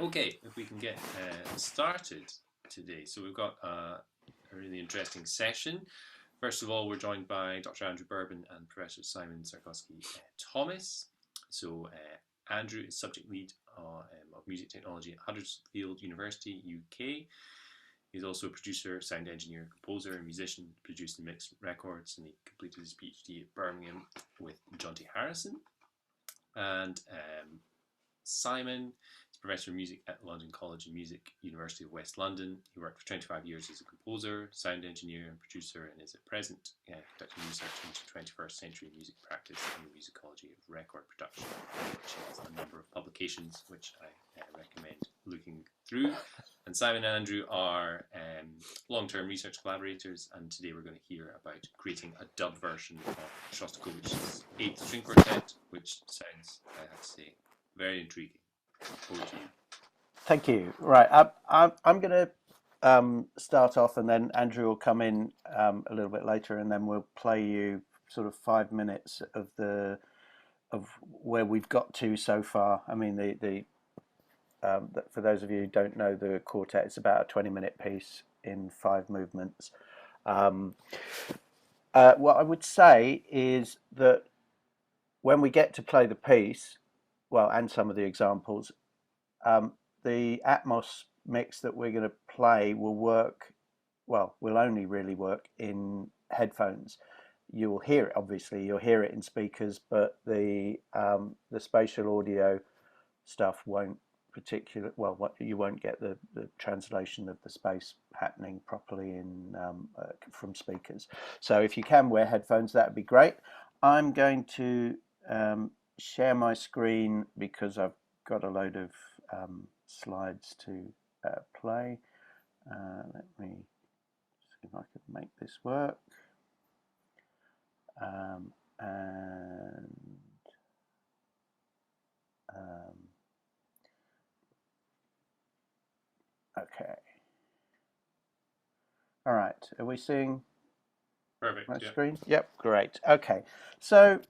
Okay, if we can get started today. So we've got a really interesting session. First of all, we're joined by Dr. Andrew Bourbon and Professor Simon Sarkowski-Thomas. So Andrew is subject lead of music technology at Huddersfield University, UK. He's also a producer, sound engineer, composer, and musician, produced and mixed records, and he completed his PhD at Birmingham with John T. Harrison. And Simon is Professor of Music at London College of Music, University of West London. He worked for 25 years as a composer, sound engineer, and producer, and is at present conducting research into 21st century music practice and the musicology of record production, which has a number of publications which I recommend looking through. And Simon and Andrew are long-term research collaborators, and today we're going to hear about creating a dub version of Shostakovich's 8th String Quartet, which sounds, I have to say, very intriguing. Over to you. Thank you. Right, I'm going to start off, and then Andrew will come in a little bit later, and then we'll play you sort of 5 minutes of where we've got to so far. I mean, for those of you who don't know the quartet, it's about a 20-minute piece in 5 movements. What I would say is that when we get to play the piece, well, and some of the examples, the Atmos mix that we're going to play will work, well, will only really work in headphones. You'll hear it, obviously, you'll hear it in speakers, but the spatial audio stuff won't you won't get the translation of the space happening properly in from speakers. So if you can wear headphones, that would be great. I'm going to share my screen because I've got a load of slides to play. Let me see if I can make this work. Okay. All right. Are we seeing Perfect, my yeah. screen? Yep. Great. Okay. So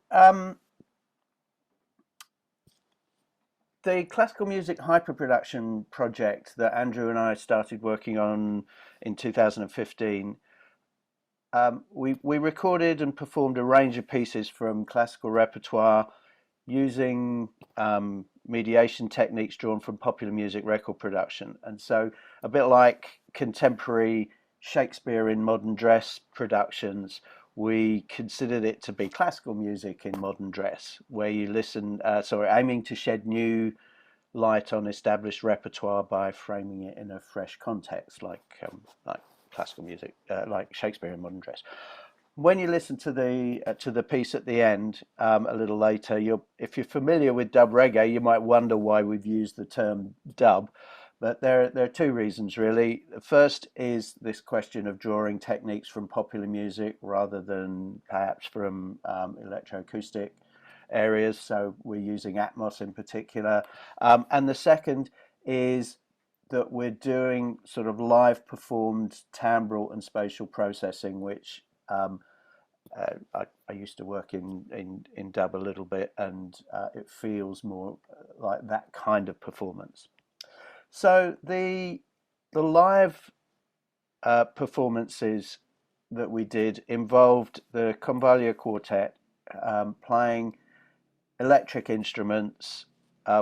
the classical music hyperproduction project that Andrew and I started working on in 2015, we recorded and performed a range of pieces from classical repertoire using mediation techniques drawn from popular music record production. And so a bit like contemporary Shakespeare in modern dress productions, we considered it to be classical music in modern dress, where you listen, aiming to shed new light on established repertoire by framing it in a fresh context, like classical music, like Shakespeare in modern dress. When you listen to the piece at the end a little later, if you're familiar with dub reggae, you might wonder why we've used the term dub. But there are 2 reasons, really. The first is this question of drawing techniques from popular music rather than perhaps from electroacoustic areas. So we're using Atmos in particular. And the second is that we're doing sort of live performed timbral and spatial processing, which I used to work in dub a little bit, and it feels more like that kind of performance. So the live performances that we did involved the Convalia Quartet playing electric instruments,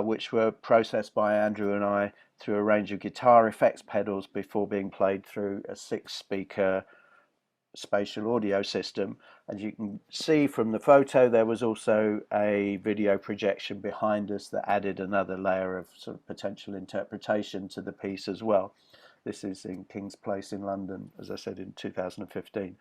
which were processed by Andrew and I through a range of guitar effects pedals before being played through a 6-speaker spatial audio system. As you can see from the photo, there was also a video projection behind us that added another layer of sort of potential interpretation to the piece as well. This is in King's Place in London, as I said, in 2015.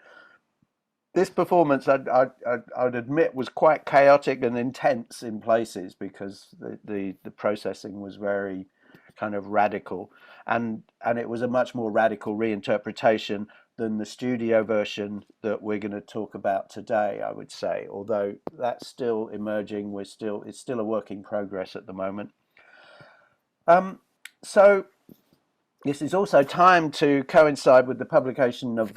This performance, I would admit, was quite chaotic and intense in places because the processing was very kind of radical, and it was a much more radical reinterpretation than the studio version that we're going to talk about today, I would say, although that's still emerging. It's still a work in progress at the moment. So this is also timed to coincide with the publication of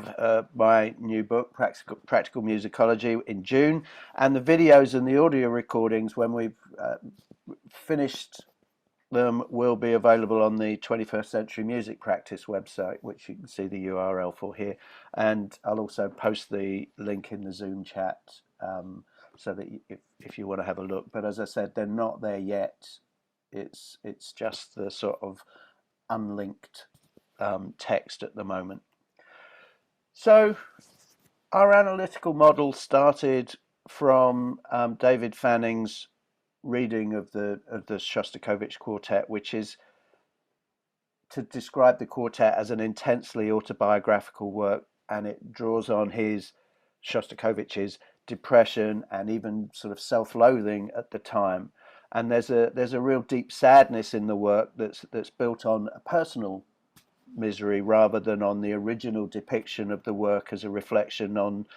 my new book, Practical Musicology, in June, and the videos and the audio recordings, when we've finished them will be available on the 21st Century Music Practice website, which you can see the URL for here. And I'll also post the link in the Zoom chat, so that if you want to have a look. But as I said, they're not there yet. It's just the sort of unlinked text at the moment. So our analytical model started from David Fanning's reading of the Shostakovich quartet, which is to describe the quartet as an intensely autobiographical work, and it draws on his Shostakovich's depression and even sort of self-loathing at the time. And there's a real deep sadness in the work that's built on a personal misery rather than on the original depiction of the work as a reflection on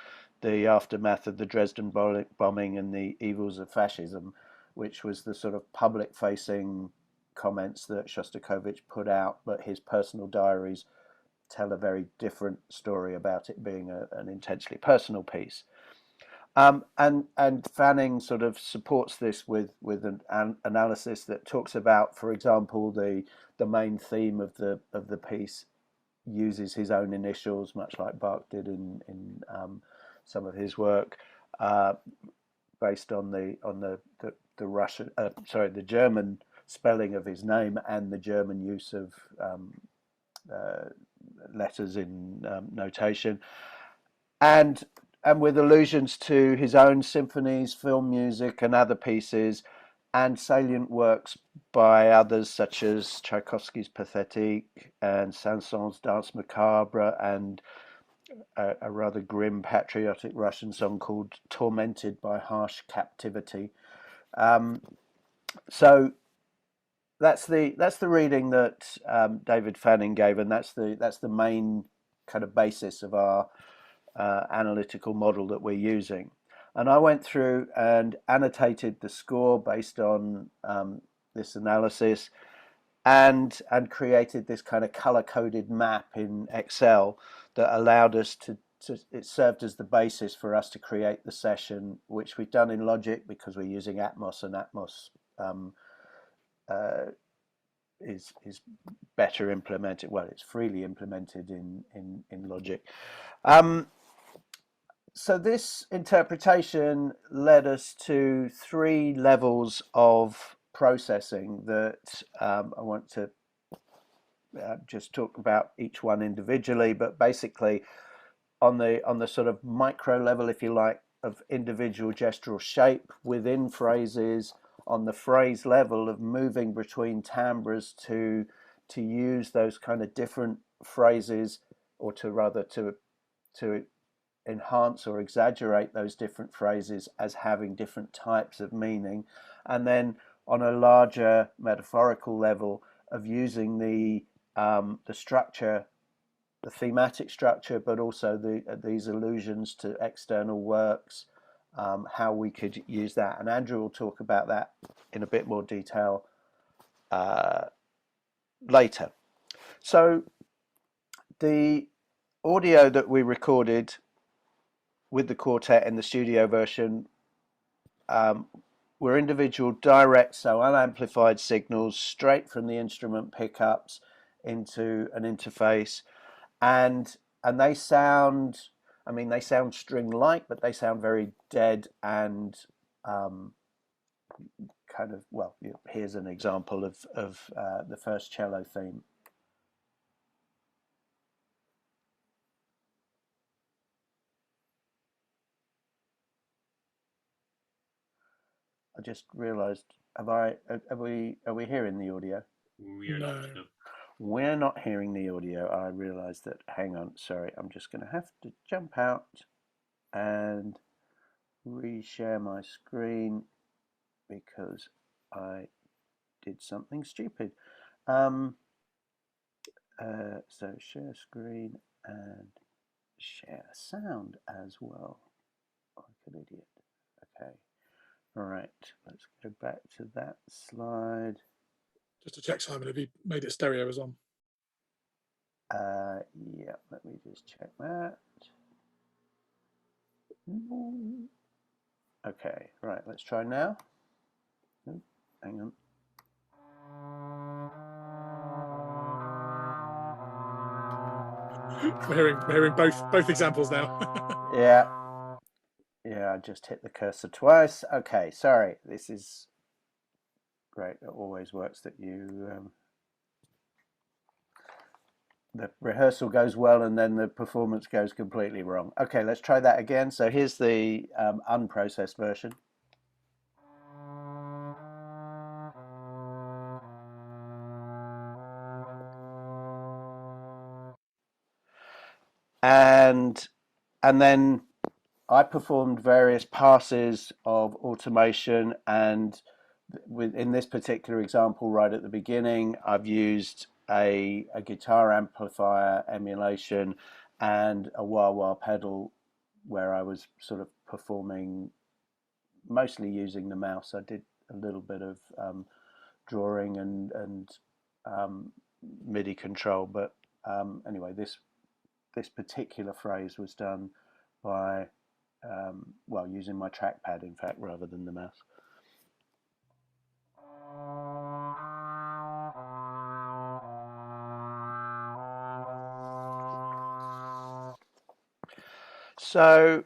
the aftermath of the Dresden bombing and the evils of fascism, which was the sort of public-facing comments that Shostakovich put out, but his personal diaries tell a very different story about it being an intensely personal piece. And Fanning sort of supports this with an analysis that talks about, for example, the main theme of the piece uses his own initials, much like Bach did in some of his work, based on the Russian, the German spelling of his name and the German use of letters in notation, and with allusions to his own symphonies, film music, and other pieces, and salient works by others such as Tchaikovsky's Pathétique and Saint-Saëns' Danse Macabre, and a rather grim patriotic Russian song called Tormented by Harsh Captivity. So that's the reading that David Fanning gave, and that's the main kind of basis of our analytical model that we're using. And I went through and annotated the score based on this analysis, and created this kind of color-coded map in Excel that allowed us to it served as the basis for us to create the session, which we've done in Logic because we're using Atmos, and Atmos is better implemented. Well, it's freely implemented in Logic. So this interpretation led us to 3 levels of processing that I want to just talk about each one individually, but basically on the sort of micro level, if you like, of individual gestural shape within phrases, on the phrase level of moving between timbres to use those kind of different phrases, or to enhance or exaggerate those different phrases as having different types of meaning, and then on a larger metaphorical level of using the structure, the thematic structure, but also these allusions to external works, how we could use that. And Andrew will talk about that in a bit more detail later. So the audio that we recorded with the quartet in the studio version were individual direct, so unamplified signals straight from the instrument pickups into an interface, and they sound, I mean, they sound string-like, but they sound very dead and kind of, well, here's an example of the first cello theme. I just realised, are we hearing the audio? We are not. No. We're not hearing the audio. I realised that. Hang on, sorry. I'm just going to have to jump out and reshare my screen because I did something stupid. So share screen and share sound as well. Like an idiot. Okay. All right. Let's go back to that slide. Just to check, Simon, have you made it stereo as on? Yeah, let me just check that. Okay, right, let's try now. Oh, hang on. We're hearing both examples now. Yeah. Yeah, I just hit the cursor twice. Okay, sorry. This is great. It always works that you the rehearsal goes well and then the performance goes completely wrong. Okay, let's try that again. So here's the unprocessed version. And then I performed various passes of automation, and in this particular example, right at the beginning, I've used a guitar amplifier emulation and a wah-wah pedal where I was sort of performing mostly using the mouse. I did a little bit of drawing and MIDI control, but anyway, this particular phrase was done by well, using my trackpad, in fact, rather than the mouse. So,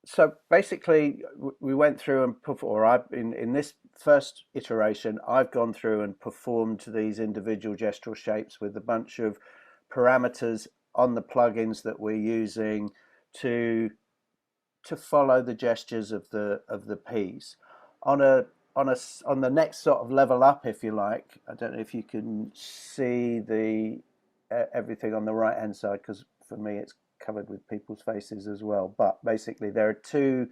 so basically, we went through and in this first iteration, I've gone through and performed these individual gestural shapes with a bunch of parameters on the plugins that we're using to follow the gestures of the piece. On the next sort of level up, if you like, I don't know if you can see the everything on the right hand side, because for me it's covered with people's faces as well. But basically there are two,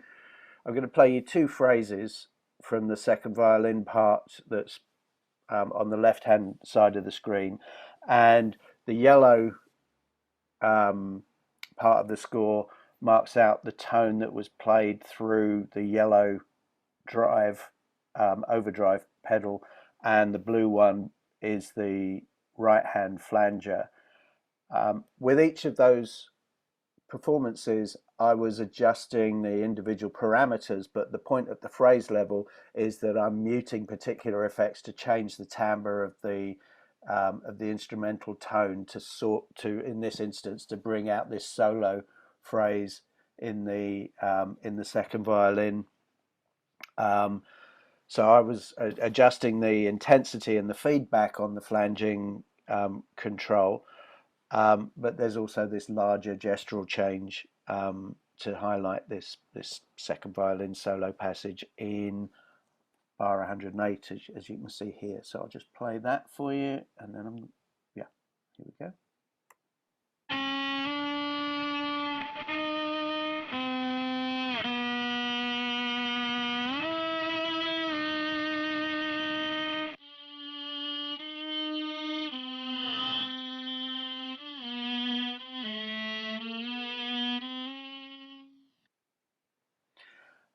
I'm going to play you two phrases from the second violin part that's on the left hand side of the screen, and the yellow part of the score marks out the tone that was played through the yellow drive overdrive pedal, and the blue one is the right hand flanger. With each of those performances, I was adjusting the individual parameters, but the point at the phrase level is that I'm muting particular effects to change the timbre of the instrumental tone in this instance, to bring out this solo phrase in the second violin. So I was adjusting the intensity and the feedback on the flanging control, but there's also this larger gestural change to highlight this second violin solo passage in bar 108, as you can see here. So I'll just play that for you, and then here we go.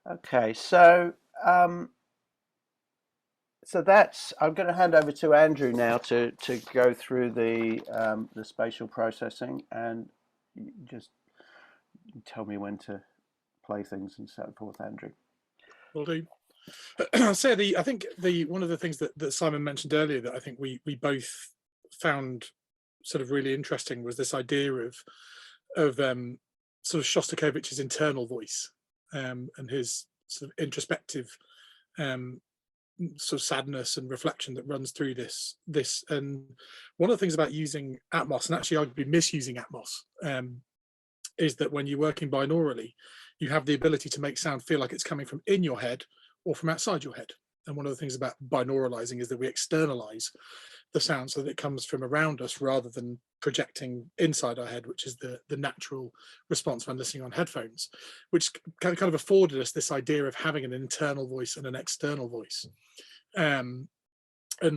Okay, so that's, I'm going to hand over to Andrew now to go through the spatial processing, and just tell me when to play things and so forth, Andrew. Will do. So I think one of the things that Simon mentioned earlier that I think we both found sort of really interesting was this idea of sort of Shostakovich's internal voice and his sort of introspective sort of sadness and reflection that runs through this. And one of the things about using Atmos, and actually I'd be misusing Atmos, is that when you're working binaurally, you have the ability to make sound feel like it's coming from in your head or from outside your head. And one of the things about binauralizing is that we externalize the sound so that it comes from around us rather than projecting inside our head, which is the natural response when listening on headphones, which kind of afforded us this idea of having an internal voice and an external voice. And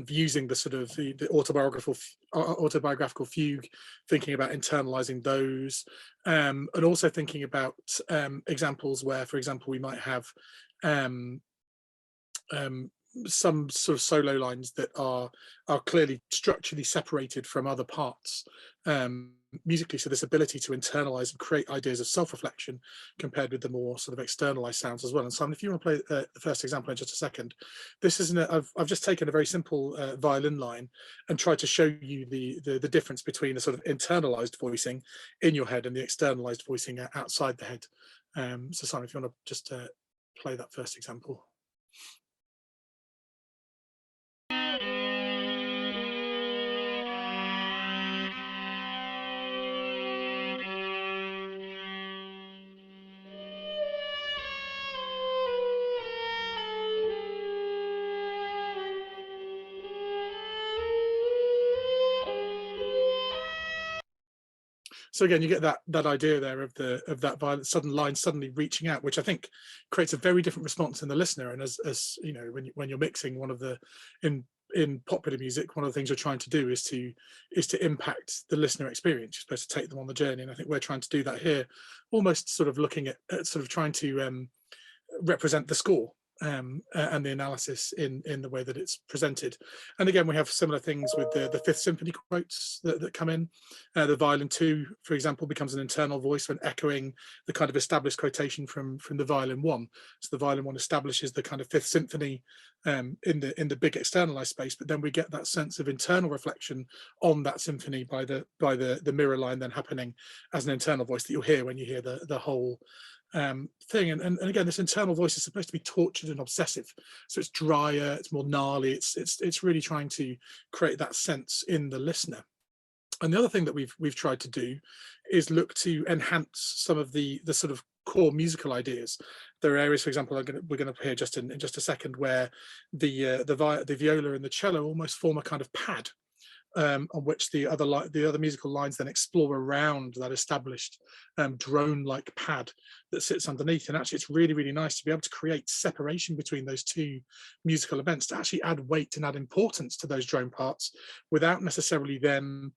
using the sort of the autobiographical fugue, thinking about internalizing those, and also thinking about examples where, for example, we might have some sort of solo lines that are clearly structurally separated from other parts, musically. So this ability to internalize and create ideas of self-reflection compared with the more sort of externalized sounds as well. And Simon, if you want to play the first example in just a second, this is I've just taken a very simple violin line and tried to show you the difference between the sort of internalized voicing in your head and the externalized voicing outside the head. So Simon, if you want to just play that first example. So again, you get that idea there of that violent sudden line suddenly reaching out, which I think creates a very different response in the listener. And as you know, when you're mixing, one of the in popular music, one of the things you're trying to do is to impact the listener experience. You're supposed to take them on the journey, and I think we're trying to do that here, almost sort of looking at sort of trying to represent the score. And the analysis in the way that it's presented. And again, we have similar things with the Fifth Symphony quotes that come in. The violin 2, for example, becomes an internal voice when echoing the kind of established quotation from the violin 1. So the violin 1 establishes the kind of Fifth Symphony in the big externalized space, but then we get that sense of internal reflection on that symphony by the mirror line then happening as an internal voice that you'll hear when you hear the whole thing. And again, this internal voice is supposed to be tortured and obsessive, so it's drier, it's more gnarly, it's really trying to create that sense in the listener. And the other thing that we've tried to do is look to enhance some of the sort of core musical ideas. There are areas, for example, we're going to hear just in just a second, where the viola and the cello almost form a kind of pad, on which the other musical lines then explore around that established drone-like pad that sits underneath. And actually, it's really, really nice to be able to create separation between those two musical events, to actually add weight and add importance to those drone parts without necessarily them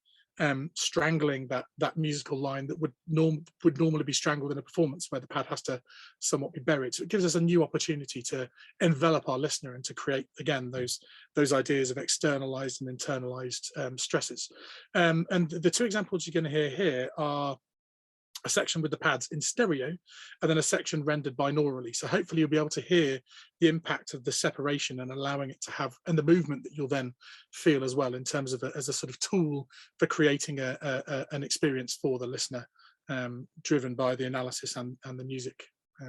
strangling that musical line that would normally be strangled in a performance where the pad has to somewhat be buried. So it gives us a new opportunity to envelop our listener and to create, again, those ideas of externalized and internalized stresses. And the two examples you're going to hear here are a section with the pads in stereo, and then a section rendered binaurally. So hopefully you'll be able to hear the impact of the separation and allowing it to have, and the movement that you'll then feel as well, in terms of as a sort of tool for creating an experience for the listener, driven by the analysis and the music.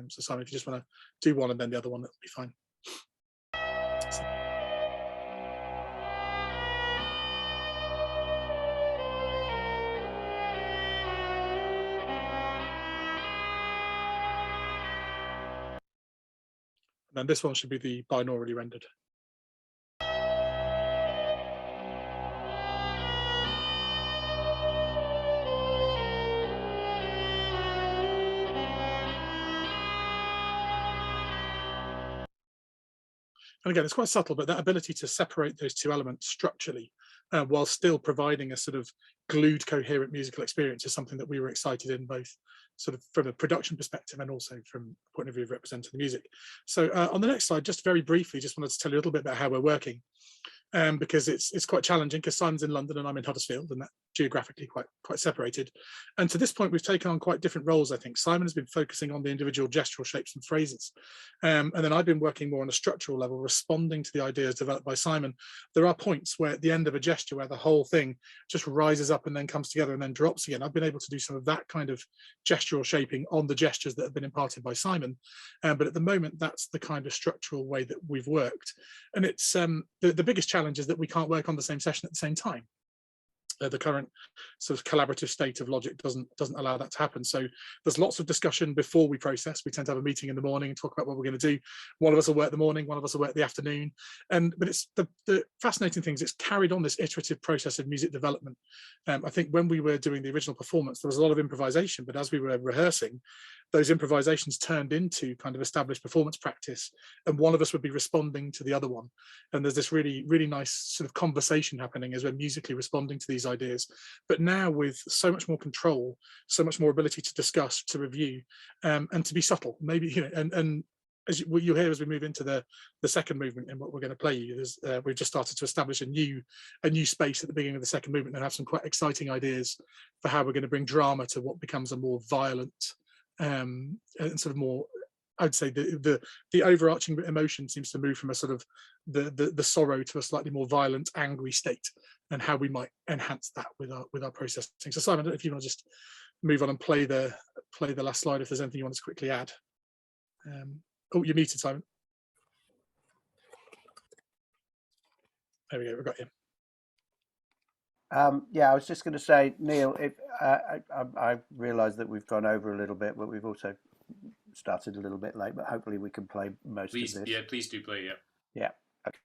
So Simon, if you just want to do one and then the other one, that'll be fine. And this one should be the binaurally rendered. And again, it's quite subtle, but that ability to separate those two elements structurally, while still providing a sort of glued, coherent musical experience, is something that we were excited in, both sort of from a production perspective and also from the point of view of representing the music. So on the next slide, just very briefly, just wanted to tell you a little bit about how we're working. Because it's quite challenging, because Simon's in London and I'm in Huddersfield, and that geographically quite separated. And to this point, we've taken on quite different roles. I think Simon has been focusing on the individual gestural shapes and phrases, and then I've been working more on a structural level, responding to the ideas developed by Simon. There are points where at the end of a gesture where the whole thing just rises up and then comes together and then drops again. I've been able to do some of that kind of gestural shaping on the gestures that have been imparted by Simon, but at the moment, that's the kind of structural way that we've worked. And it's the biggest challenge is that we can't work on the same session at the same time. The current sort of collaborative state of Logic doesn't allow that to happen. So there's lots of discussion before we process. We tend to have a meeting in the morning and talk about what we're going to do. One of us will work the morning, one of us will work the afternoon. But it's the fascinating thing is it's carried on this iterative process of music development. I think when we were doing the original performance, there was a lot of improvisation, but as we were rehearsing, those improvisations turned into kind of established performance practice, and one of us would be responding to the other one. And there's this really, really nice sort of conversation happening as we're musically responding to these ideas. But now with so much more control, so much more ability to discuss, to review, and to be subtle, maybe, you know, and as you'll hear as we move into the second movement and what we're going to play you, we've just started to establish a new space at the beginning of the second movement and have some quite exciting ideas for how we're going to bring drama to what becomes a more violent and sort of more, I'd say the overarching emotion seems to move from a sort of the sorrow to a slightly more violent, angry state, and how we might enhance that with our processing. So Simon, I don't know if you want to just move on and play the last slide if there's anything you want to quickly add. Oh, you're muted, Simon. There we go, we've got you. Yeah, I was just going to say, Neil, if I realise that we've gone over a little bit, but we've also started a little bit late, but hopefully we can play most of this. Yeah, please do play, yeah. Yeah. Okay.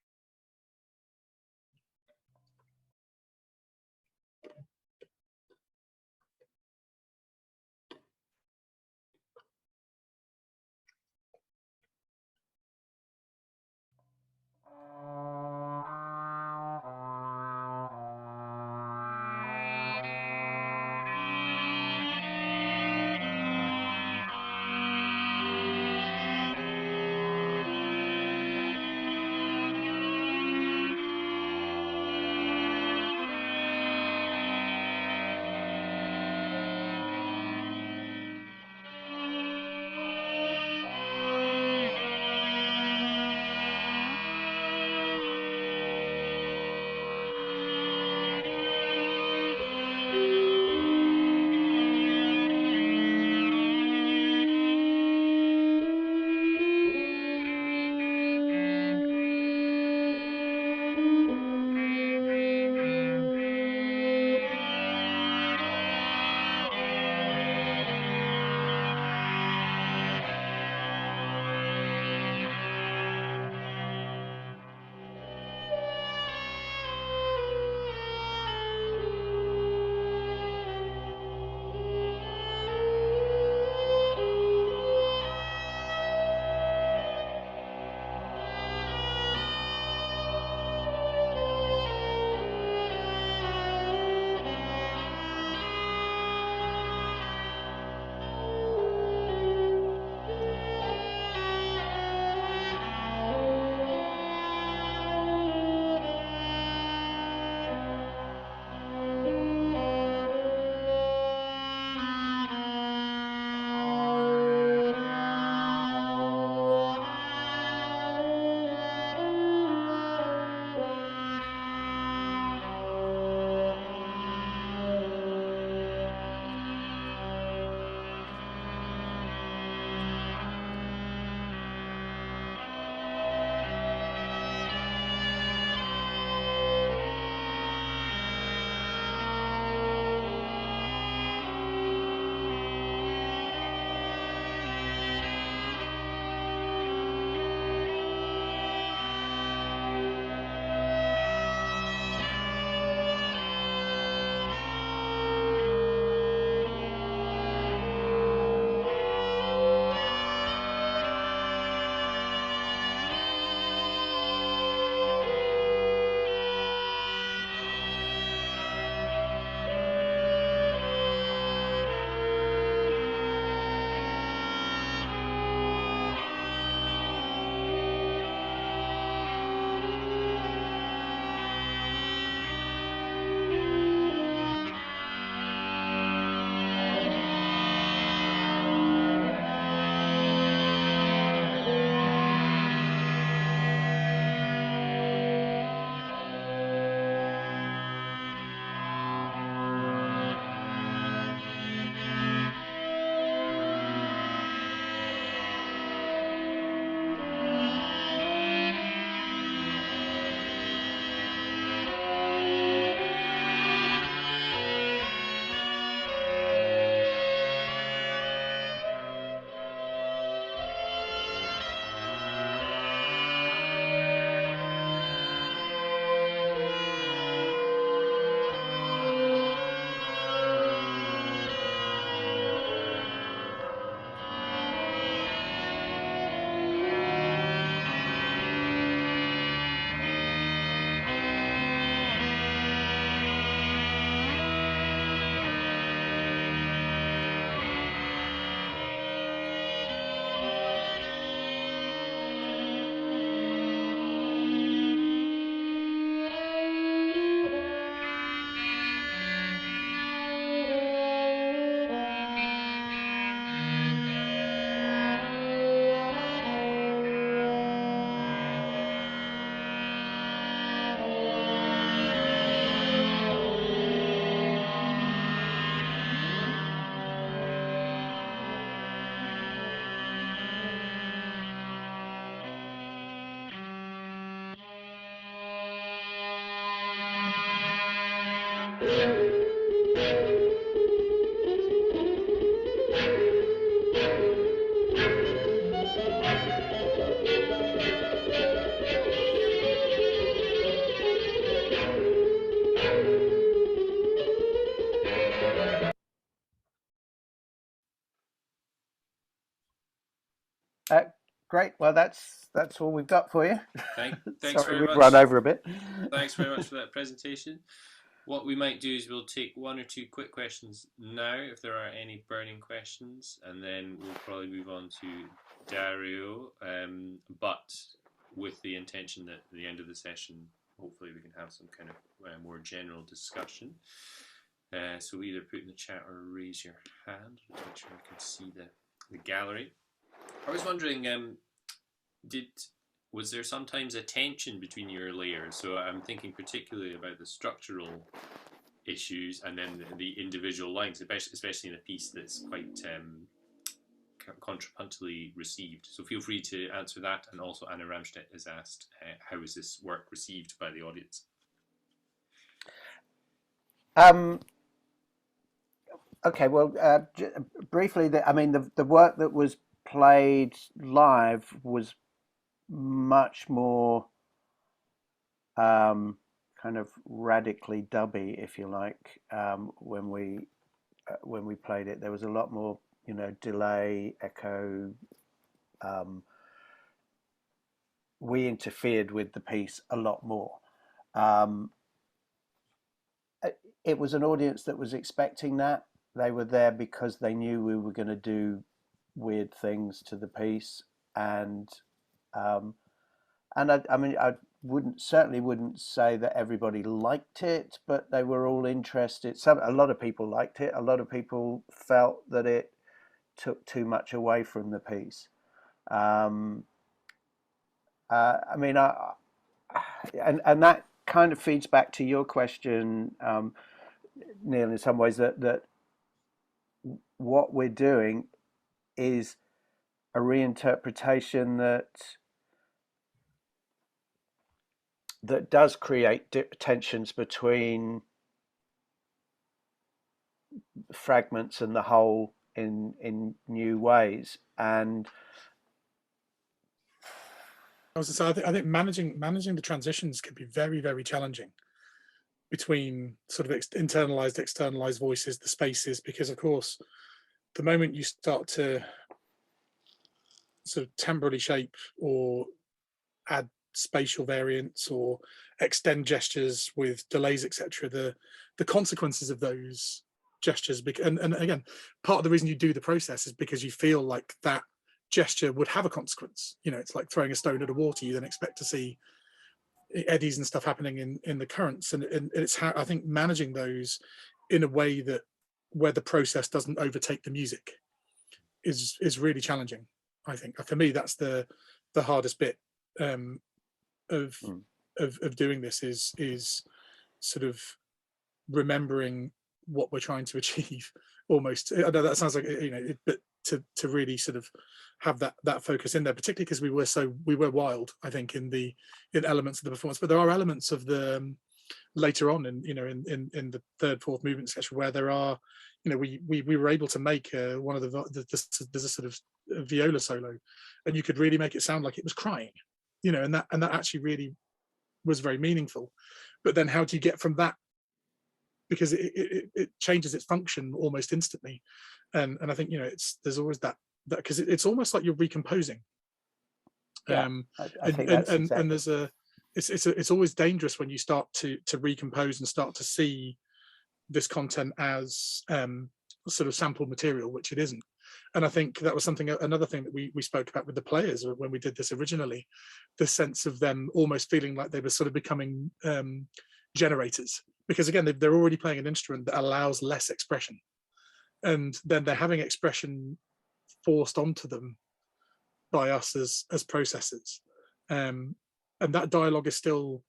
Great. Well, that's all we've got for you. Thanks Sorry, very we've much. run over a bit. Thanks very much for that presentation. What we might do is we'll take one or two quick questions now, if there are any burning questions, and then we'll probably move on to Dario, but with the intention that at the end of the session, hopefully we can have some kind of more general discussion. So either put in the chat or raise your hand to make sure I can see the gallery. I was wondering, was there sometimes a tension between your layers? So I'm thinking particularly about the structural issues and then the individual lines, especially in a piece that's quite contrapuntally received. So feel free to answer that. And also Anna Ramstedt has asked, how is this work received by the audience? Okay, well, briefly, the work that was played live was much more kind of radically dubby, if you like. When we played it, there was a lot more, delay, echo. We interfered with the piece a lot more. It was an audience that was expecting that. They were there because they knew we were going to do weird things to the piece, and I certainly wouldn't say that everybody liked it, but they were all interested. A lot of people liked it. A lot of people felt that it took too much away from the piece. And that kind of feeds back to your question, Neil, in some ways, that what we're doing is a reinterpretation that does create tensions between fragments and the whole in new ways. And I think managing the transitions can be very, very challenging between sort of internalized, externalized voices, the spaces, because of course, the moment you start to sort of temporally shape or add spatial variants or extend gestures with delays, etc., the consequences of those gestures, and again, part of the reason you do the process is because you feel like that gesture would have a consequence. It's like throwing a stone at a water. You then expect to see eddies and stuff happening in the currents, and it's how I think managing those in a way that where the process doesn't overtake the music is really challenging. I think for me that's the hardest bit of doing this is sort of remembering what we're trying to achieve. Almost, I know that sounds like but to really sort of have that focus in there, particularly because we were wild, I think, in elements of the performance. But there are elements of the later on in the third, fourth movement section where there are, we were able to make one of there's a sort of viola solo, and you could really make it sound like it was crying, and that actually really was very meaningful. But then how do you get from that, because it changes its function almost instantly, and I think there's always that because it's almost like you're recomposing. Yeah, I think that's exactly. And there's it's always dangerous when you start to recompose and start to see this content as sort of sample material, which it isn't. And I think that was another thing that we spoke about with the players when we did this originally, the sense of them almost feeling like they were sort of becoming generators, because again they're already playing an instrument that allows less expression, and then they're having expression forced onto them by us as processors, and that dialogue is still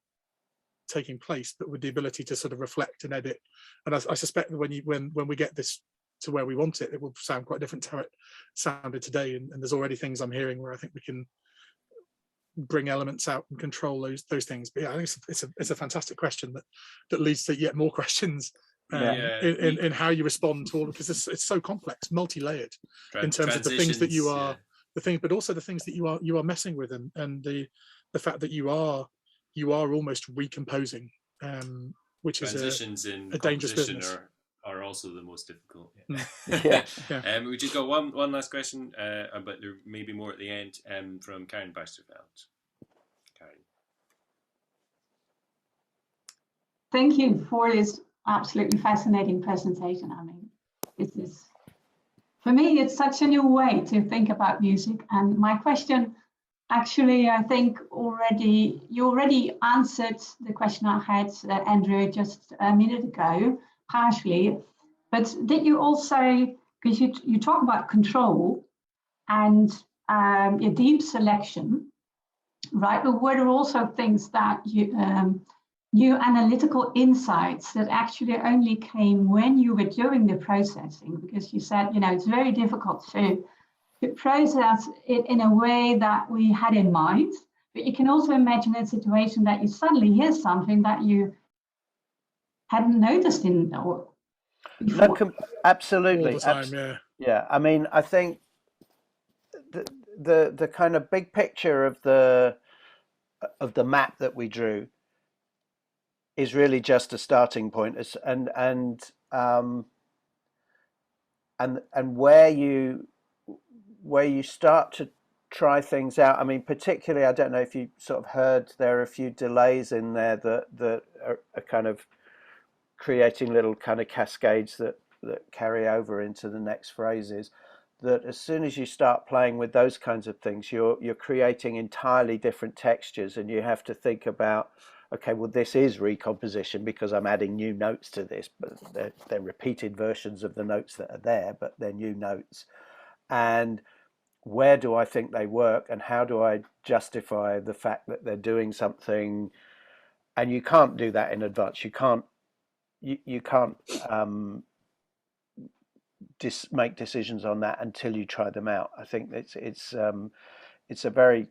taking place, but with the ability to sort of reflect and edit. And I suspect that when we get this to where we want it, it will sound quite different to how it sounded today, and there's already things I'm hearing where I think we can bring elements out and control those things. But yeah, I think it's a fantastic question that leads to yet more questions in how you respond to all, because it's so complex, multi-layered in terms of the things that you are the things, but also the things that you are messing with, and the fact that you are almost recomposing, which transitions is a dangerous business. Are also the most difficult. Yeah. We just got one last question, but there may be more at the end, from Karen Beisterfeld. Karen. Thank you for this absolutely fascinating presentation. I mean, it is, for me, it's such a new way to think about music. And my question, actually, I think you already answered the question I had, Andrew, just a minute ago, partially. But did you also, because you talk about control and your deep selection, right? But were there also things that new analytical insights that actually only came when you were doing the processing? Because you said, it's very difficult to process it in a way that we had in mind. But you can also imagine a situation that you suddenly hear something that you hadn't noticed in or before. No, absolutely. All the time, Yeah. I mean, I think the kind of big picture of the map that we drew is really just a starting point, and where you start to try things out. I mean, particularly, I don't know if you sort of heard, there are a few delays in there that are kind of creating little kind of cascades that carry over into the next phrases. That as soon as you start playing with those kinds of things, you're creating entirely different textures, and you have to think about, okay, well, this is recomposition because I'm adding new notes to this, but they're repeated versions of the notes that are there, but they're new notes. And where do I think they work, and how do I justify the fact that they're doing something? And you can't do that in advance. You can't make decisions on that until you try them out. I think it's a very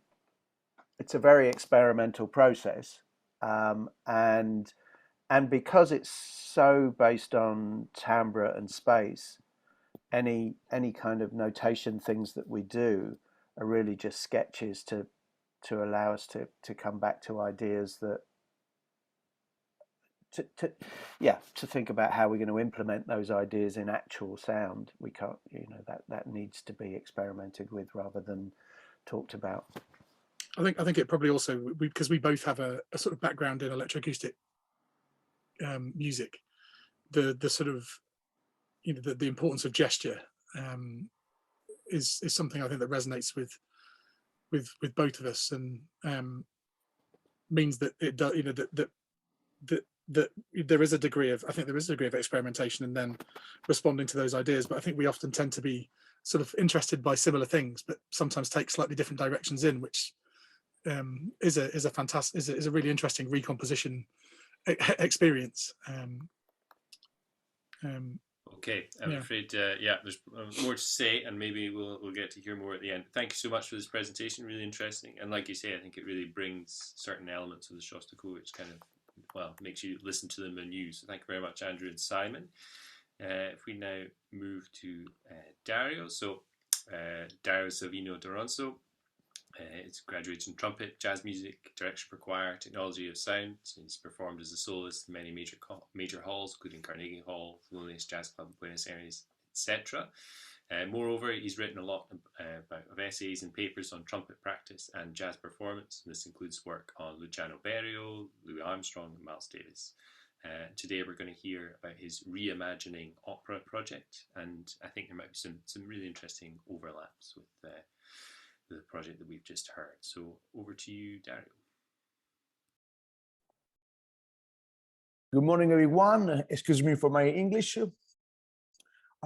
experimental process, and because it's so based on timbre and space, any kind of notation things that we do are really just sketches to allow us to come back to ideas that to think about how we're going to implement those ideas in actual sound. We can't, that needs to be experimented with rather than talked about. I think it probably also, because we both have a sort of background in electroacoustic music, the sort of the importance of gesture is something I think that resonates with both of us, and means that it does, that there is a degree of experimentation and then responding to those ideas. But I think we often tend to be sort of interested by similar things, but sometimes take slightly different directions in, which is a really interesting recomposition experience. Okay, I'm afraid, there's more to say, and maybe we'll get to hear more at the end. Thank you so much for this presentation, really interesting. And like you say, I think it really brings certain elements of the Shostakovich kind of, makes you listen to them anew. So thank you very much, Andrew and Simon. If we now move to Dario. So Dario Savino Doronzo, it's graduated in trumpet, jazz music, direction for choir, technology of sound. So he's performed as a soloist in many major halls, including Carnegie Hall, Thelonious Jazz Club, Buenos Aires, etc. Moreover, he's written a lot of essays and papers on trumpet practice and jazz performance. And this includes work on Luciano Berio, Louis Armstrong, and Miles Davis. Today we're going to hear about his Reimagining Opera project, and I think there might be some really interesting overlaps with the project that we've just heard. So over to you, Dario. Good morning, everyone. Excuse me for my English.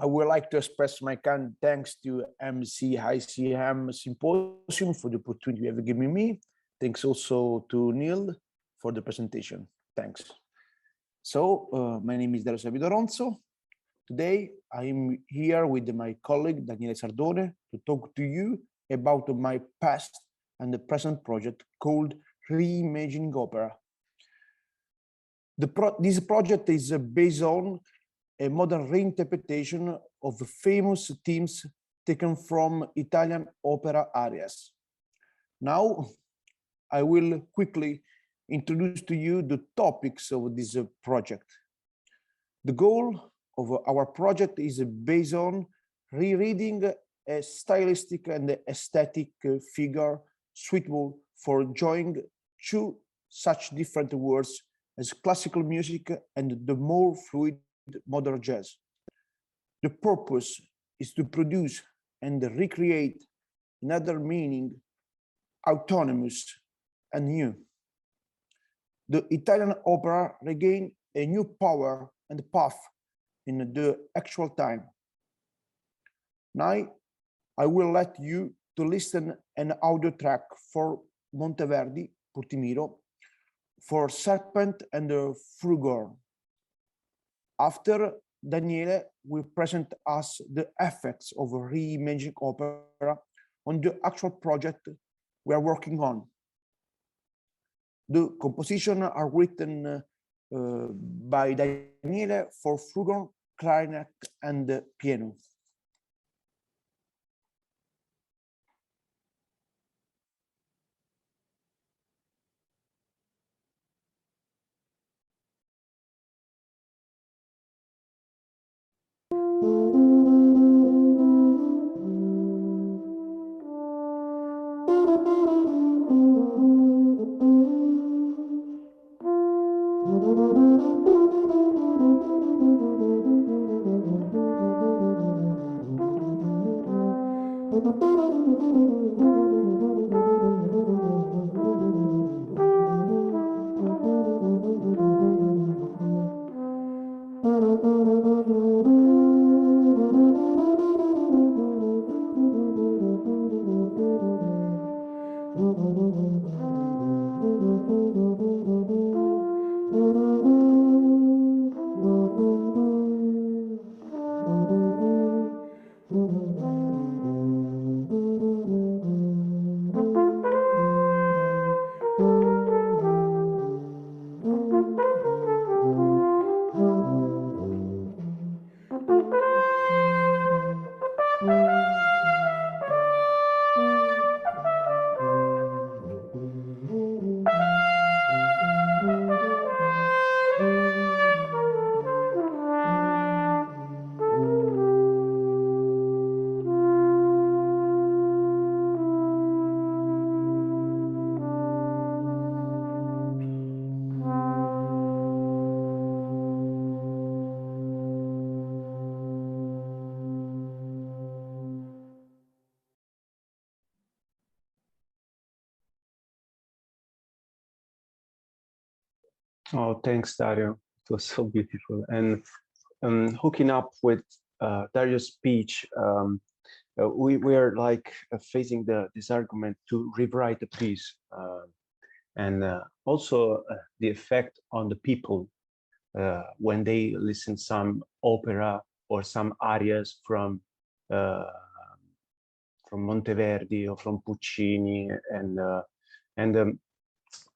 I would like to express my kind thanks to MCICM Symposium for the opportunity you have given me. Thanks also to Neil for the presentation. Thanks. So, my name is Dario Savidoronzo. Today, I'm here with my colleague Daniele Sardone to talk to you about my past and the present project called Reimagining Opera. This project is based on a modern reinterpretation of famous themes taken from Italian opera arias. Now, I will quickly introduce to you the topics of this project. The goal of our project is based on rereading a stylistic and aesthetic figure suitable for joining two such different words as classical music and the more fluid modern jazz. The purpose is to produce and recreate another meaning, autonomous and new. The Italian opera regained a new power and path in the actual time. Now, I will let you to listen an audio track for Monteverdi, Purtimiro, for Serpent and Frugor. After, Daniele will present us the effects of Reimagining Opera on the actual project we are working on. The compositions are written by Daniele for flugelhorn, clarinet, and piano. Oh, thanks, Dario. It was so beautiful. And hooking up with Dario's speech, we are like facing this argument to rewrite the piece, and also the effect on the people when they listen some opera or some arias from Monteverdi or from Puccini, and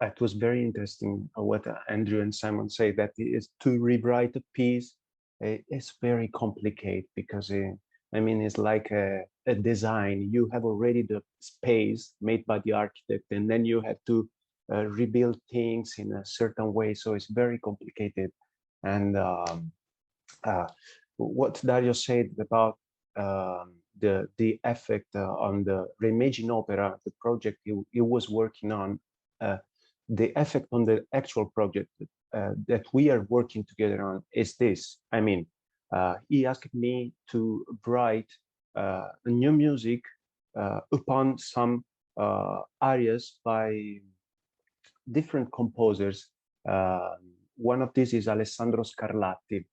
it was very interesting what Andrew and Simon say, that is to rewrite a piece. It's very complicated because I mean, it's like a design. You have already the space made by the architect, and then you have to rebuild things in a certain way. So it's very complicated. And what Dario said about the effect on the Reimagining Opera, the project he was working on, the effect on the actual project that we are working together on is this. I mean, he asked me to write new music upon some arias by different composers. One of these is Alessandro Scarlatti.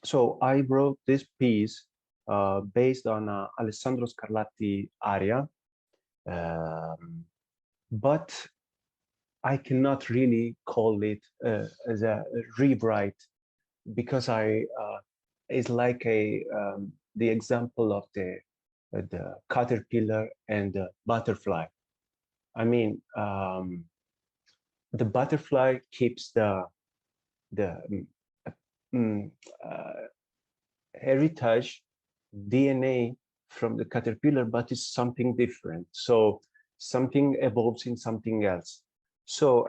So I wrote this piece based on Alessandro Scarlatti aria, but I cannot really call it as a rewrite, because it's like the example of the caterpillar and the butterfly. I mean, the butterfly keeps the heritage DNA from the caterpillar, but it's something different. So something evolves in something else. So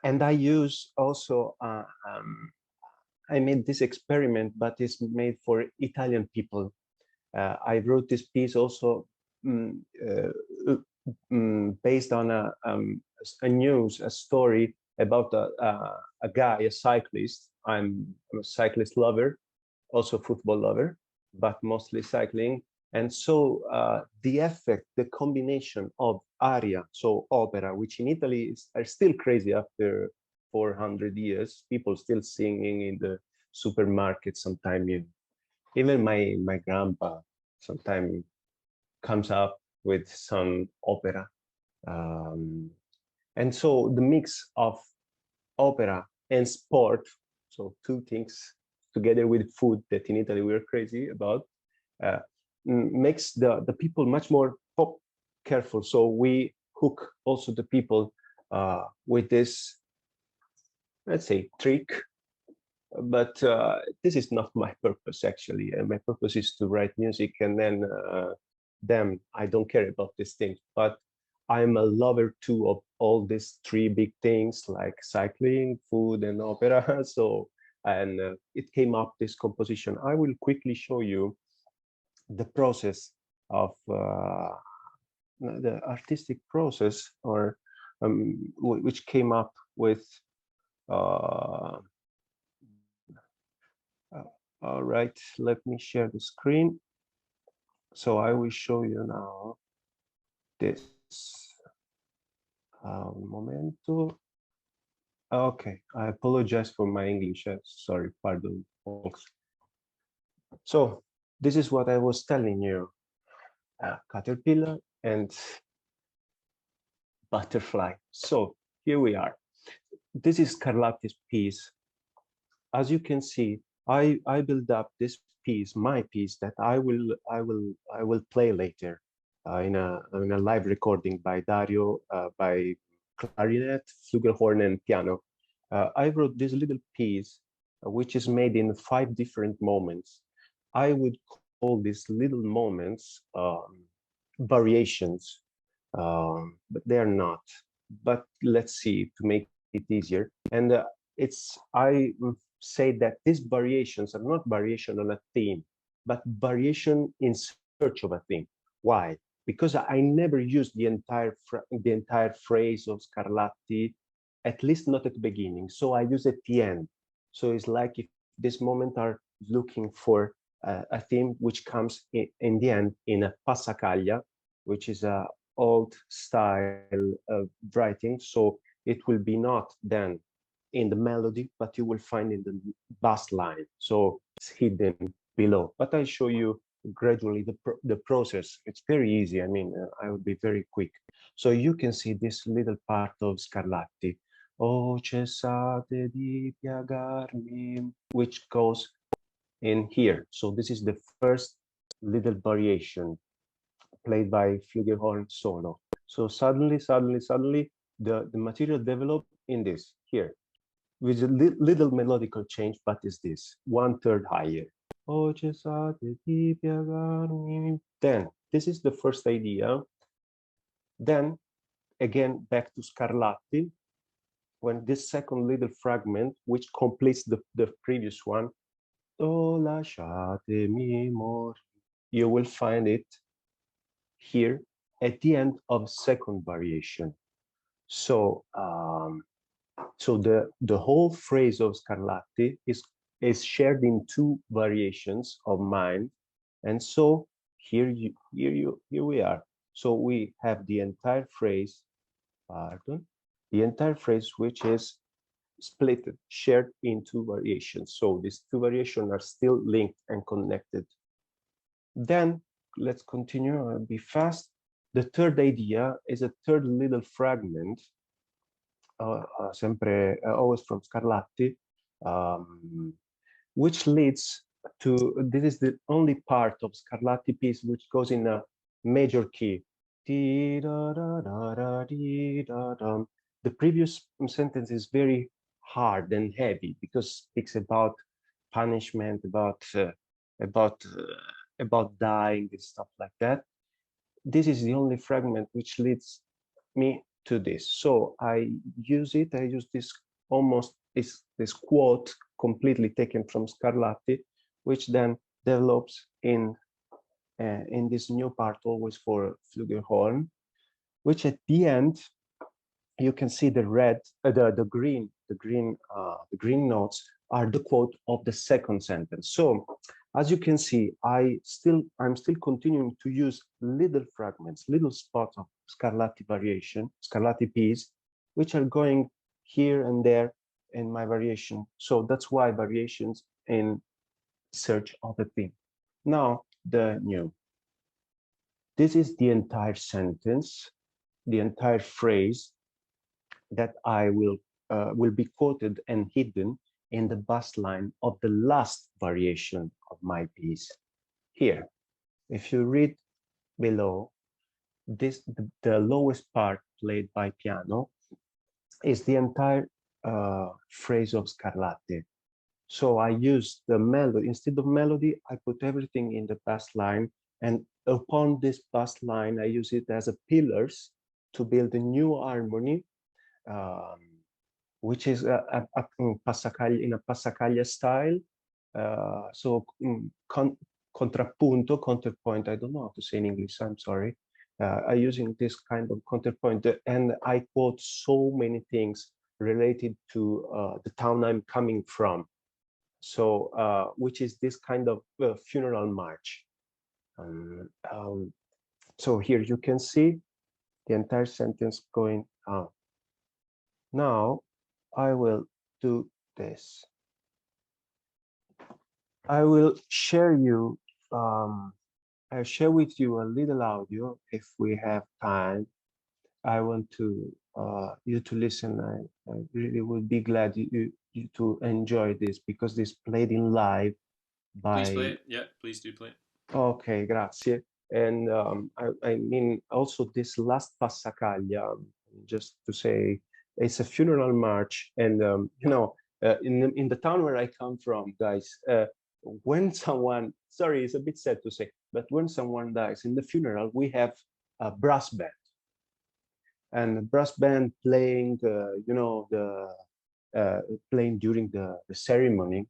And I use also, I made this experiment, but it's made for Italian people. I wrote this piece also based on a story about a guy, a cyclist. I'm a cyclist lover, also football lover, but mostly cycling. And so the effect, the combination of aria, so opera, which in Italy are still crazy after 400 years, people still singing in the supermarket. Sometimes even my grandpa sometimes comes up with some opera. And so the mix of opera and sport, so two things together with food that in Italy we're crazy about, makes the people much more pop careful. So we hook also the people with this, let's say, trick. But this is not my purpose, actually. My purpose is to write music, and then I don't care about these things. But I'm a lover too of all these three big things like cycling, food, and opera. So, and it came up this composition. I will quickly show you the process of the artistic process, or which came up with. All right, let me share the screen. So I will show you now this. Un momento. Okay, I apologize for my English. Sorry, pardon, folks. So this is what I was telling you. Caterpillar and butterfly. So here we are. This is Scarlatti's piece. As you can see, I build up this piece, my piece, that I will play later in a live recording by Dario, by clarinet, flugelhorn, and piano. I wrote this little piece, which is made in 5 different moments. I would call these little moments variations, but they are not. But let's see, to make it easier. And I say that these variations are not variation on a theme, but variation in search of a theme. Why? Because I never used the entire phrase of Scarlatti, at least not at the beginning. So I use at the end. So it's like if this moment are looking for a theme which comes in the end in a passacaglia, which is a old style of writing. So it will be not then in the melody, but you will find in the bass line. So it's hidden below. But I show you gradually the process. It's very easy. I mean, I will be very quick. So you can see this little part of Scarlatti. Oh, cessate di piagarmi, which goes in here. So this is the first little variation played by flugelhorn solo. So suddenly, the material developed in this here, with a little melodical change, but is this 1/3 higher. Then this is the first idea. Then again back to Scarlatti, when this second little fragment, which completes the previous one, oh lasciatemi morire, you will find it here at the end of second variation. So so the whole phrase of Scarlatti is shared in 2 variations of mine, and so here we are. So we have the entire phrase, the entire phrase which is split, shared in 2 variations. So these 2 variations are still linked and connected. Then let's continue and be fast. The third idea is a third little fragment, sempre always from Scarlatti, which leads to, this is the only part of Scarlatti piece which goes in a major key. The previous sentence is very hard and heavy because it speaks about punishment, about dying and stuff like that. This is the only fragment which leads me to this. So I use it. I use this almost this quote completely taken from Scarlatti, which then develops in this new part, always for flugelhorn, which at the end you can see the red, the green notes are the quote of the second sentence. So as you can see, I'm still continuing to use little fragments, little spots of Scarlatti variation, Scarlatti piece, which are going here and there in my variation. So that's why variations in search of a theme. Now the new. This is the entire sentence, the entire phrase that I will be quoted and hidden in the bass line of the last variation of my piece. Here, if you read below, the lowest part played by piano is the entire phrase of Scarlatti. So I use the melody, instead of melody, I put everything in the bass line, and upon this bass line, I use it as a pillars to build a new harmony, which is in a passacaglia style. So contrappunto, counterpoint, I don't know how to say in English, I'm sorry. I'm using this kind of counterpoint, and I quote so many things related to the town I'm coming from. So, which is this kind of funeral march. So here you can see the entire sentence going on. Now I will do this. I will share you. I'll share with you a little audio if we have time. I want to you to listen. I really would be glad you to enjoy this, because this played in live by. Please play it. Yeah, please do play it. Okay, grazie. And I mean also this last passacaglia, just to say, it's a funeral march, and you know, in the town where I come from, guys, when someone, sorry, it's a bit sad to say, but when someone dies in the funeral, we have a brass band, and the brass band playing, you know, playing during the ceremony.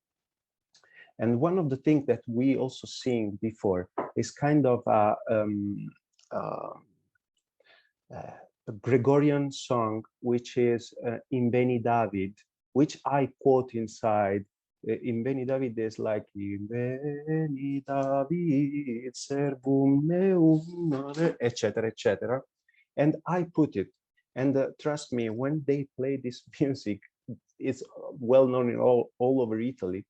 And one of the things that we also sing before is kind of a Gregorian song, which is In Beni David, which I quote inside. In Beni David is like In Beni David servum meum, etc., etc. And I put it. And trust me, when they play this music, it's well known in all over Italy.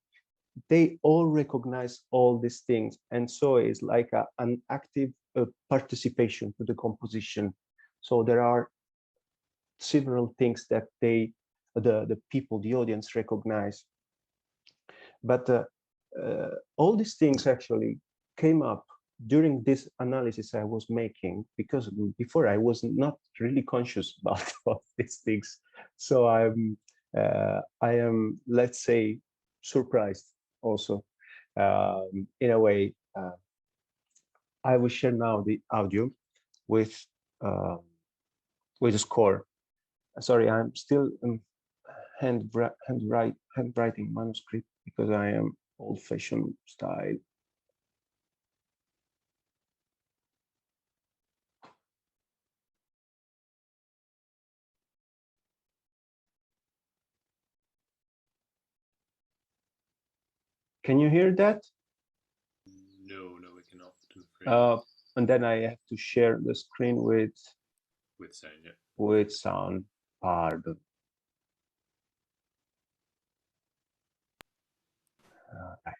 They all recognize all these things, and so it's like an active participation to the composition. So there are several things that the people, the audience, recognize. But all these things actually came up during this analysis I was making, because before I was not really conscious about all these things. So I am, let's say, surprised also, in a way. I will share now the audio with the score. Sorry, I'm still handwriting manuscript, because I am old-fashioned style. Can you hear that? No, we cannot. I'm afraid. And then I have to share the screen with sound, yeah. With sound. Pardon. Right.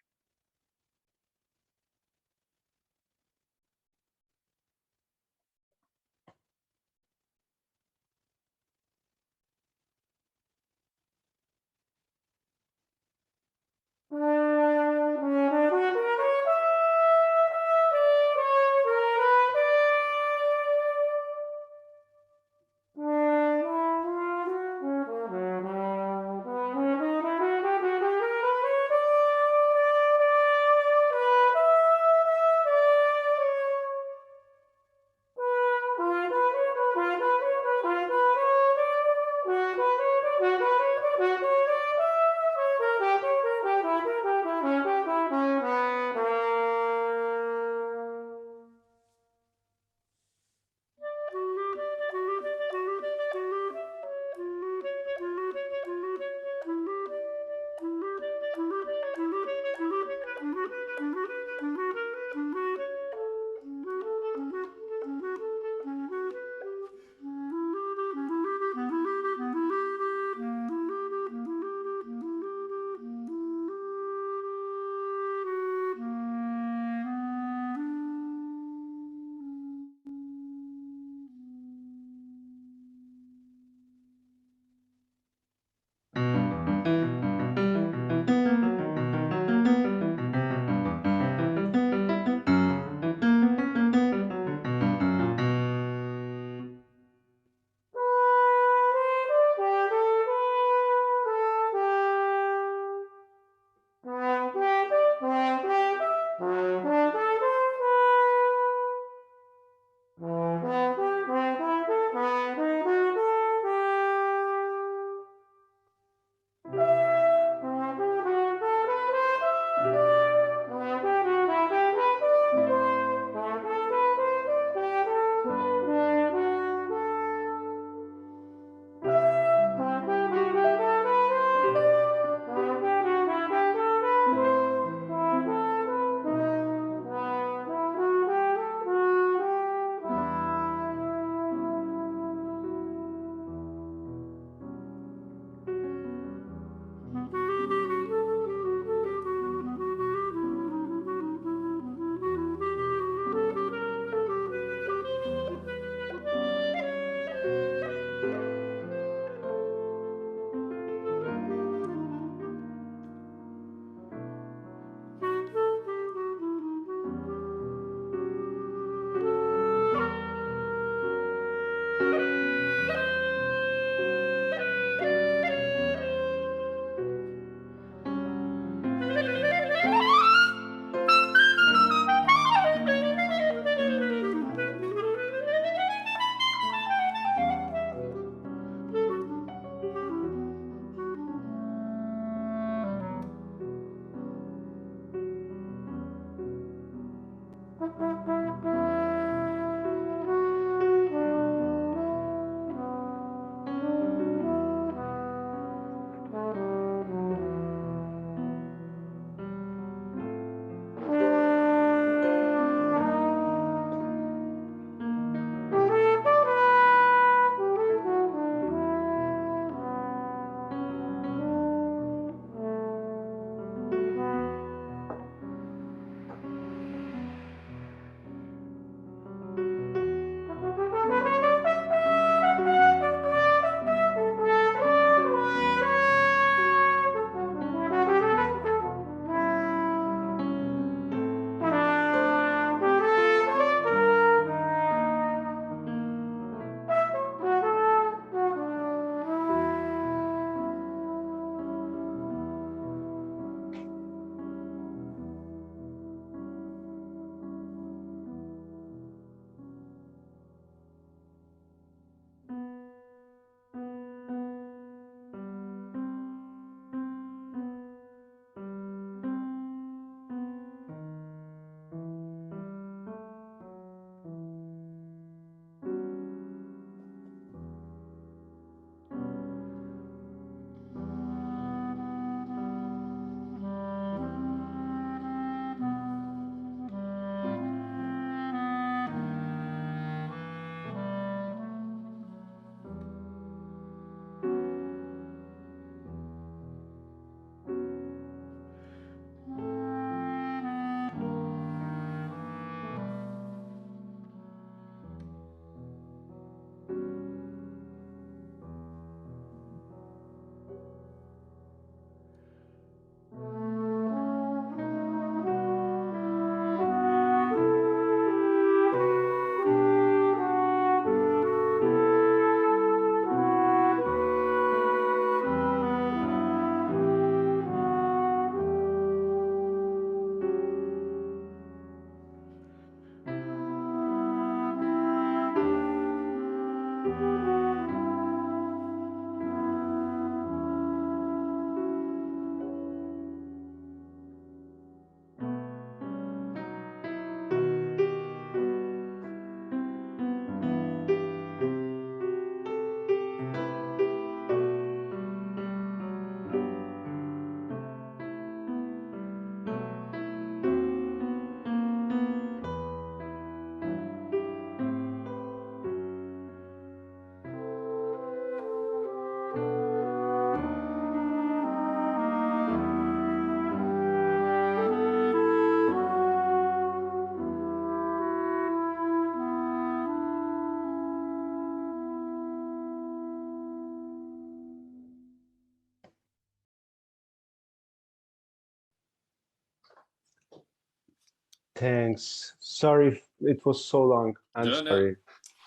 Thanks. Sorry if it was so long. I'm No, no. sorry.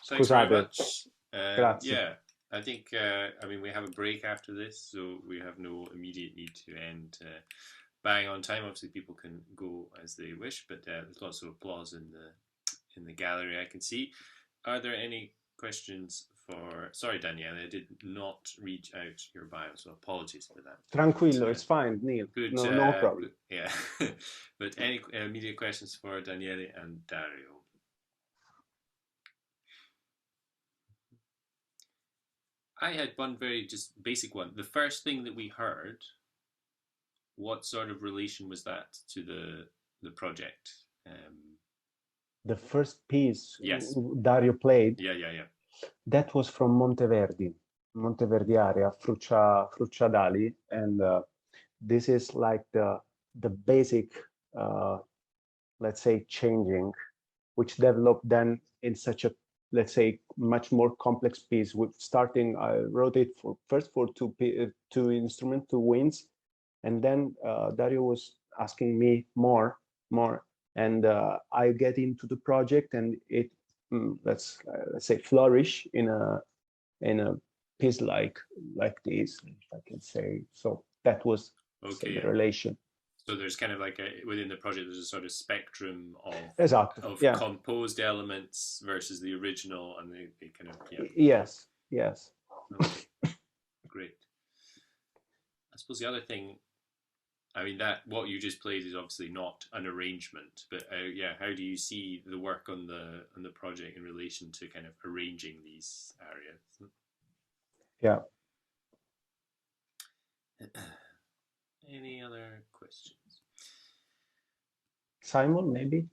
Thanks very Scusate. much. Grazie. Yeah, I think, I mean, we have a break after this, so we have no immediate need to end bang on time. Obviously, people can go as they wish, but there's lots of applause in the gallery, I can see. Are there any questions for... Sorry, Daniele, I did not read out your bio, so apologies for that. Tranquillo, it's fine, Neil. Good, No problem. Yeah, but any immediate questions for Daniele and Dario? I had one very just basic one. The first thing that we heard, what sort of relation was that to the project? The first piece Yes. Dario played, Yeah. that was from Monteverdi area, Frucciadali, and this is like the basic, let's say, changing, which developed then in such a, let's say, much more complex piece. With starting, I wrote it first for two instruments, two winds, and then Dario was asking me more, and I get into the project, and it let's say flourish in a piece like this, if I can say. So that was the relation. So there's kind of like within the project, there's a sort of spectrum of composed elements versus the original, and they kind of Yes. Okay. Great. I suppose the other thing I mean, that what you just played is obviously not an arrangement, but yeah, how do you see the work on the project in relation to kind of arranging these areas? Yeah. Any other questions? Simon, maybe?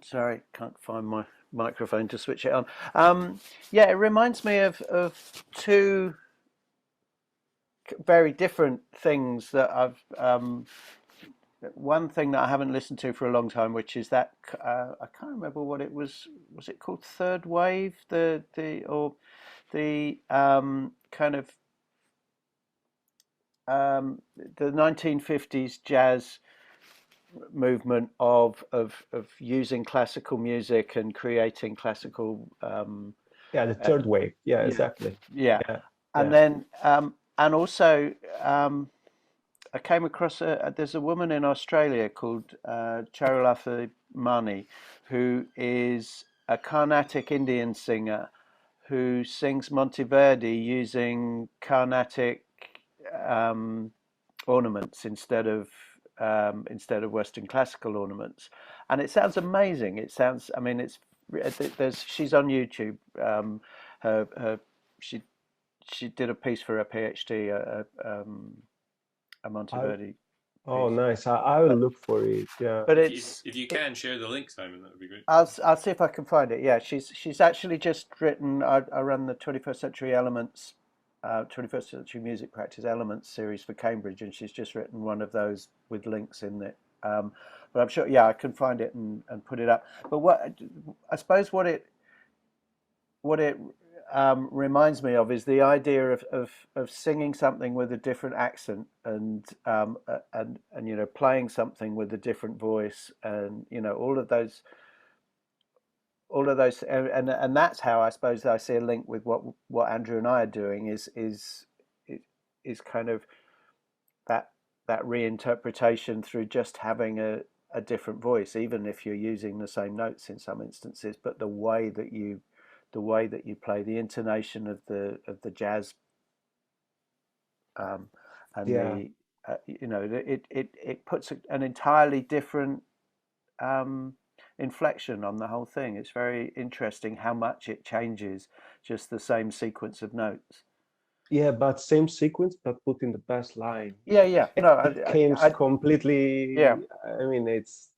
Sorry, can't find my microphone to switch it on. Yeah, it reminds me of two very different things that I've one thing that I haven't listened to for a long time, which is that I can't remember what it was. Was it called Third Wave? The kind of the 1950s jazz movement of using classical music and creating classical. Yeah, the third wave. Yeah, yeah, exactly. yeah. Yeah. And Yeah. then and also I came across there's a woman in Australia called Charulatha Mani, who is a Carnatic Indian singer who sings Monteverdi using Carnatic ornaments instead of Western classical ornaments, and it sounds amazing. It sounds, I mean, she's on YouTube. Her she did a piece for her PhD, a Monteverdi Oh, piece. nice. I will But look for it. Yeah. but If you can share the link, Simon, that would be great. I'll see if I can find it. Yeah, she's actually just written. I run the 21st Century Elements, 21st Century Music Practice Elements series for Cambridge, and she's just written one of those with links in it. But I'm sure, yeah, I can find it and put it up. But I suppose what it reminds me of is the idea of singing something with a different accent and you know, playing something with a different voice, and you know, all of those and that's how I suppose I see a link with what Andrew and I are doing is kind of that reinterpretation through just having a different voice, even if you're using the same notes in some instances, but the way that you play, the intonation of the jazz, and Yeah. the you know, it puts an entirely different inflection on the whole thing. It's very interesting how much it changes just the same sequence of notes. Yeah, but same sequence, but put in the bass line. Yeah. No, It came completely. Yeah. I mean, it's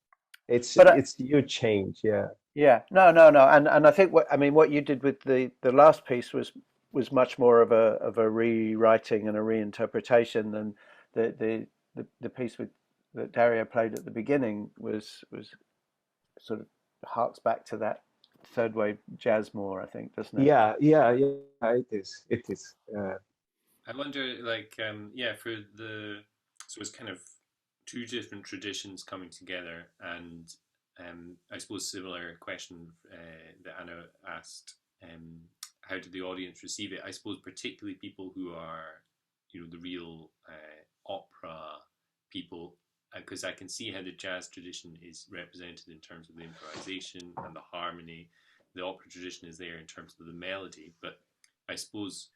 But it's huge change. Yeah. yeah, no, and I think what you did with the last piece was much more of a rewriting and a reinterpretation than the piece that Dario played at the beginning was sort of harks back to that third wave jazz more, I think, doesn't it? Yeah. It is. It is. I wonder, like, yeah, so it's kind of two different traditions coming together, and I suppose similar question that Anna asked, how did the audience receive it? I suppose particularly people who are, you know, the real opera people, because I can see how the jazz tradition is represented in terms of the improvisation and the harmony. The opera tradition is there in terms of the melody, but I suppose,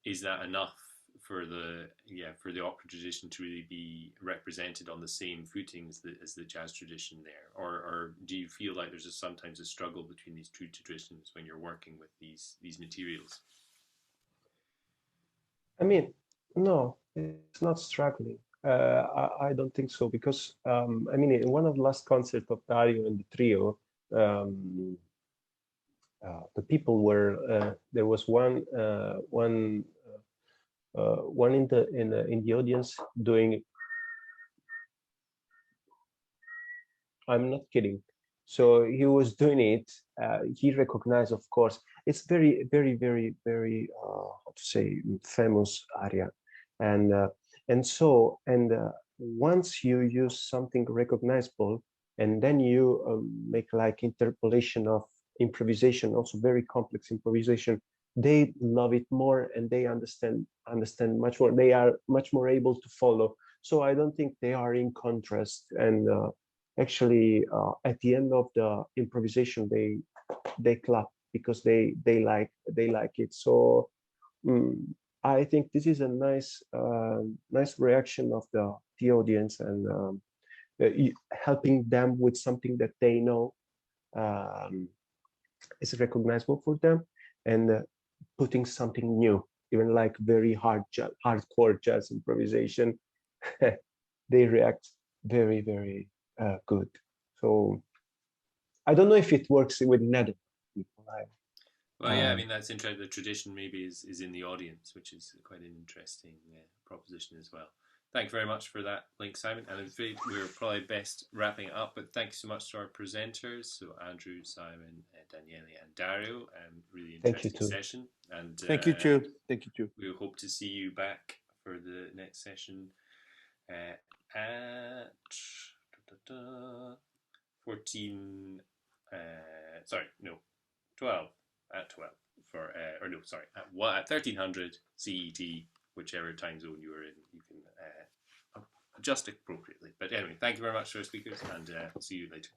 is that enough for the opera tradition to really be represented on the same footing as the jazz tradition there, or do you feel like there's sometimes a struggle between these two traditions when you're working with these materials? I mean, no, it's not struggling. I don't think so, because I mean, in one of the last concerts of Dario and the trio, the people were there was one in the audience doing. I'm not kidding. So he was doing it. He recognized, of course, it's very, very, very, very how to say, famous aria, and so once you use something recognizable, and then you make like interpolation of improvisation, also very complex improvisation, they love it more, and they understand much more. They are much more able to follow. So I don't think they are in contrast, and actually at the end of the improvisation they clap because they like it. So I think this is a nice nice reaction of the audience, and helping them with something that they know is recognizable for them, and putting something new, even like very hardcore jazz improvisation, they react very, very good. So I don't know if it works with Netherlands people. Well, yeah, I mean, that's interesting. The tradition maybe is in the audience, which is quite an interesting proposition as well. Thank you very much for that link, Simon. And we're probably best wrapping it up, but thanks so much to our presenters, so Andrew, Simon, Daniele, and Dario. Really interesting session. And thank you too. Thank you too. We hope to see you back for the next session at 12 at 12 for at 1300 CET, whichever time zone you are in. You can adjust appropriately. But anyway, thank you very much to our speakers, and see you later.